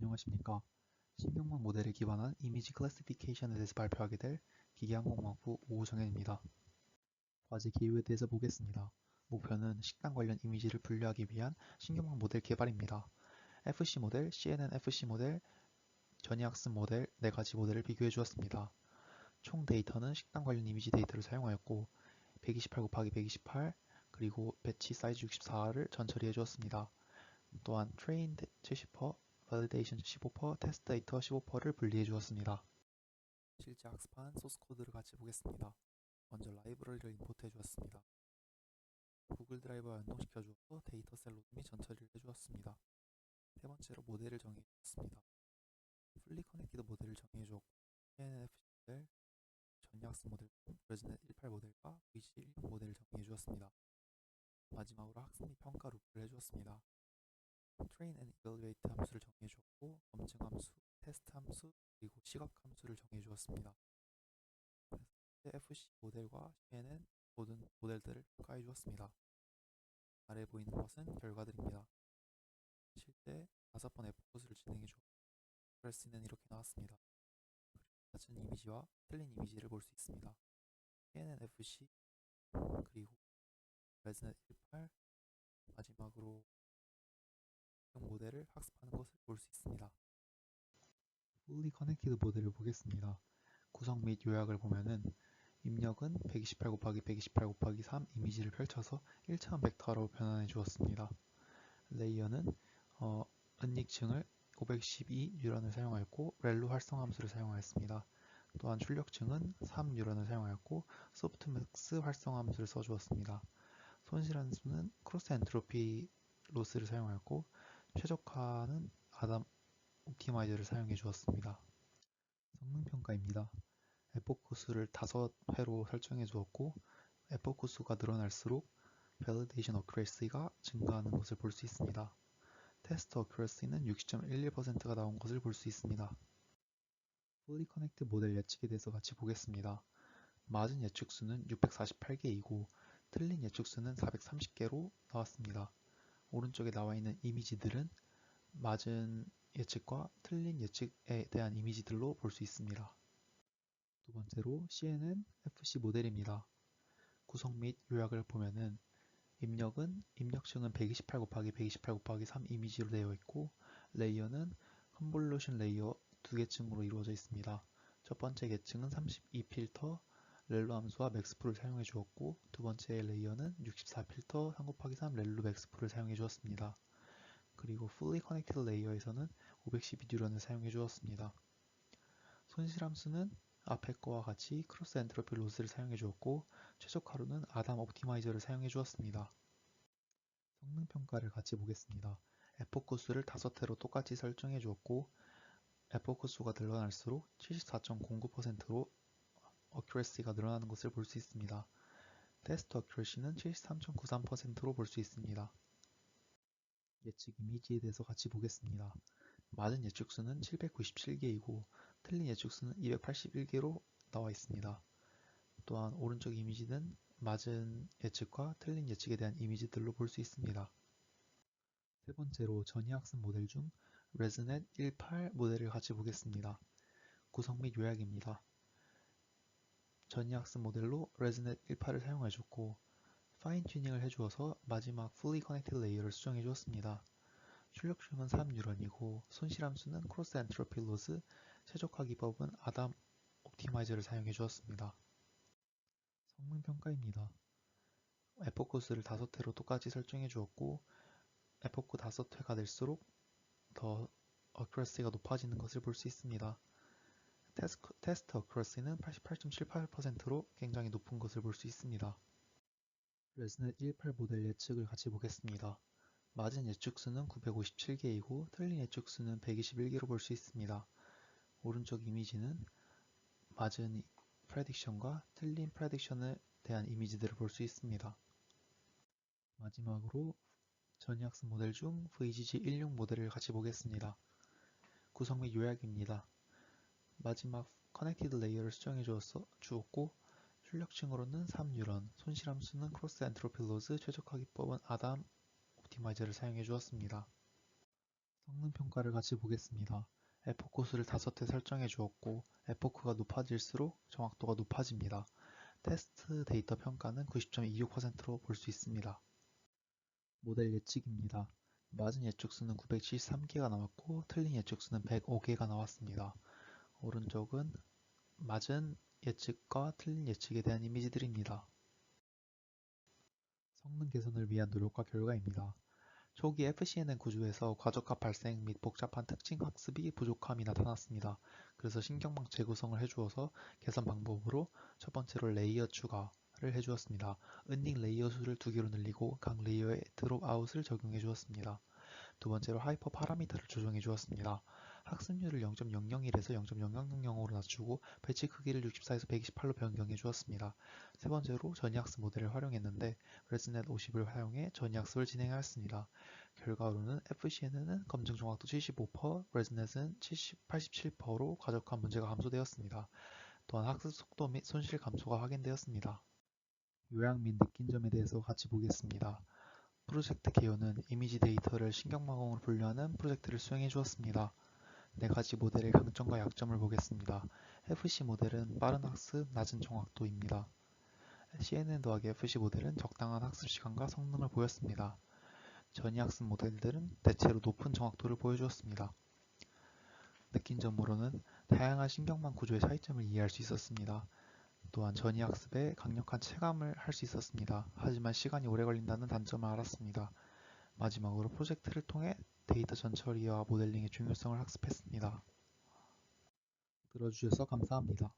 안녕하십니까. 신경망 모델에 기반한 이미지 클래시피케이션에 대해서 발표하게 될 기계항공학부 오정현입니다. 과제 기호에 대해서 보겠습니다. 목표는 식당 관련 이미지를 분류하기 위한 신경망 모델 개발입니다. FC 모델, CNN FC 모델, 전이학습 모델 4가지 모델을 비교해 주었습니다. 총 데이터는 식당 관련 이미지 데이터를 사용하였고 128×128 그리고 배치 사이즈 64를 전처리해 주었습니다. 또한 trained 70%, validation 15%, test data 15%를 분리해 주었습니다. 실제 학습한 소스 코드를 같이 보겠습니다. 먼저 라이브러리를 임포트해 주었습니다. 구글 드라이브와 연동시켜 주어서 데이터 셀 로드 및 전처리를 해 주었습니다. 세 번째로 모델을 정해 주었습니다. 풀리 커넥티드 모델을 정해 주었고 CNNFC 모델, 전략스 모델, 레즈넷 18 모델과 VG16 모델을 정해 주었습니다. 마지막으로 학습 및 평가 루프를 해 주었습니다. train and evaluate 함수를 정해 주었고 검증 함수, 테스트 함수, 그리고 시각 함수를 정해 주었습니다. FC 모델과 CNN 모든 모델들을 평가해 주었습니다. 아래 보이는 것은 결과들입니다. 실제 5번 F코스를 진행해 주었고 프레스는 이렇게 나왔습니다. 맞은 이미지와 틀린 이미지를 볼 수 있습니다. CNN FC 그리고 레즈넷 18 마지막으로 모델을 학습하는 것을 볼 수 있습니다. Fully Connected 모델을 보겠습니다. 구성 및 요약을 보면은 입력은 128×128×3 이미지를 펼쳐서 1차원 벡터로 변환해 주었습니다. 레이어는 은닉층을 512 뉴런을 사용하였고 렐로 활성 함수를 사용하였습니다. 또한 출력층은 3 뉴런을 사용하였고 소프트맥스 활성 함수를 써주었습니다. 손실 함수는 크로스 엔트로피 로스를 사용하였고 최적화는 아담 옵티마이저를 사용해 주었습니다. 성능평가입니다. 에포크 수를 5회로 설정해 주었고 에포크 수가 늘어날수록 Validation Accuracy가 증가하는 것을 볼 수 있습니다. Test Accuracy는 60.11%가 나온 것을 볼 수 있습니다. Fully Connected 모델 예측에 대해서 같이 보겠습니다. 맞은 예측수는 648개이고 틀린 예측수는 430개로 나왔습니다. 오른쪽에 나와 있는 이미지들은 맞은 예측과 틀린 예측에 대한 이미지들로 볼 수 있습니다. 두 번째로 CNN FC 모델입니다. 구성 및 요약을 보면은 입력은 입력층은 128×128×3 이미지로 되어 있고 레이어는 컨볼루션 레이어 2개층으로 이루어져 있습니다. 첫 번째 계층은 32 필터 렐로 함수와 맥스프를 사용해 주었고 두 번째 레이어는 64 필터 3×3 렐로 맥스프를 사용해 주었습니다. 그리고 Fully Connected 레이어에서는 512 뉴런을 사용해 주었습니다. 손실 함수는 앞에 거와 같이 크로스 엔트로피 로스를 사용해 주었고 최적화로는 아담 옵티마이저를 사용해 주었습니다. 성능 평가를 같이 보겠습니다. 에포크 수를 5회로 똑같이 설정해 주었고 에포크 수가 늘어날수록 74.09%로 어큐레시가 늘어나는 것을 볼 수 있습니다. 테스트 어큐레시는 73.93%로 볼 수 있습니다. 예측 이미지에 대해서 같이 보겠습니다. 맞은 예측수는 797개이고 틀린 예측수는 281개로 나와 있습니다. 또한 오른쪽 이미지는 맞은 예측과 틀린 예측에 대한 이미지들로 볼 수 있습니다. 세 번째로 전이학습 모델 중 레즈넷 18 모델을 같이 보겠습니다. 구성 및 요약입니다. 전이학습 모델로 레즈넷 18을 사용해줬고 파인 튜닝을 해주어서 마지막 Fully Connected 레이어를 수정해 주었습니다. 출력층은 3뉴런이고 손실함수는 크로스 엔트로피 로스, 최적화 기법은 아담 옵티마이저를 사용해 주었습니다. 성능 평가입니다. 에포크 수를 5회로 똑같이 설정해 주었고 에포크 5회가 될수록 더 어큐러시가 높아지는 것을 볼 수 있습니다. 테스트 어큐러시는 88.78%로 굉장히 높은 것을 볼 수 있습니다. 레즈넷 18 모델 예측을 같이 보겠습니다. 맞은 예측수는 957개이고 틀린 예측수는 121개로 볼 수 있습니다. 오른쪽 이미지는 맞은 프레딕션과 틀린 프레딕션에 대한 이미지들을 볼 수 있습니다. 마지막으로 전이학습 모델 중 VGG16 모델을 같이 보겠습니다. 구성 및 요약입니다. 마지막 커넥티드 레이어를 수정해 주었고 출력층으로는 3뉴런, 손실함수는 크로스 엔트로피 로스, 최적화 기법은 아담 옵티마이저를 사용해 주었습니다. 성능 평가를 같이 보겠습니다. 에포크 수를 5회 설정해 주었고 에포크가 높아질수록 정확도가 높아집니다. 테스트 데이터 평가는 90.26%로 볼 수 있습니다. 모델 예측입니다. 맞은 예측수는 973개가 나왔고 틀린 예측수는 105개가 나왔습니다. 오른쪽은 맞은 예측과 틀린 예측에 대한 이미지들입니다. 성능 개선을 위한 노력과 결과입니다. 초기 FCNN 구조에서 과적합 발생 및 복잡한 특징 학습이 부족함이 나타났습니다. 그래서 신경망 재구성을 해주어서 개선 방법으로 첫 번째로 레이어 추가를 해주었습니다. 은닉 레이어 수를 2개로 늘리고 각 레이어에 드롭아웃을 적용해 주었습니다. 두 번째로 하이퍼 파라미터를 조정해 주었습니다. 학습률을 0.001에서 0.0000으로 낮추고 배치 크기를 64에서 128로 변경해 주었습니다. 세 번째로 전이학습 모델을 활용했는데 레스넷 50을 활용해 전이학습을 진행하였습니다. 결과로는 FCN은 검증 정확도 75%, 레스넷은 87%로 과적한 문제가 감소되었습니다. 또한 학습 속도 및 손실 감소가 확인되었습니다. 요약 및 느낀 점에 대해서 같이 보겠습니다. 프로젝트 개요는 이미지 데이터를 신경망원으로 분류하는 프로젝트를 수행해 주었습니다. 네 가지 모델의 강점과 약점을 보겠습니다. FC 모델은 빠른 학습, 낮은 정확도입니다. CNN 더하기 FC 모델은 적당한 학습 시간과 성능을 보였습니다. 전이학습 모델들은 대체로 높은 정확도를 보여주었습니다. 느낀 점으로는 다양한 신경망 구조의 차이점을 이해할 수 있었습니다. 또한 전이학습에 강력한 체감을 할 수 있었습니다. 하지만 시간이 오래 걸린다는 단점을 알았습니다. 마지막으로 프로젝트를 통해 데이터 전처리와 모델링의 중요성을 학습했습니다. 들어주셔서 감사합니다.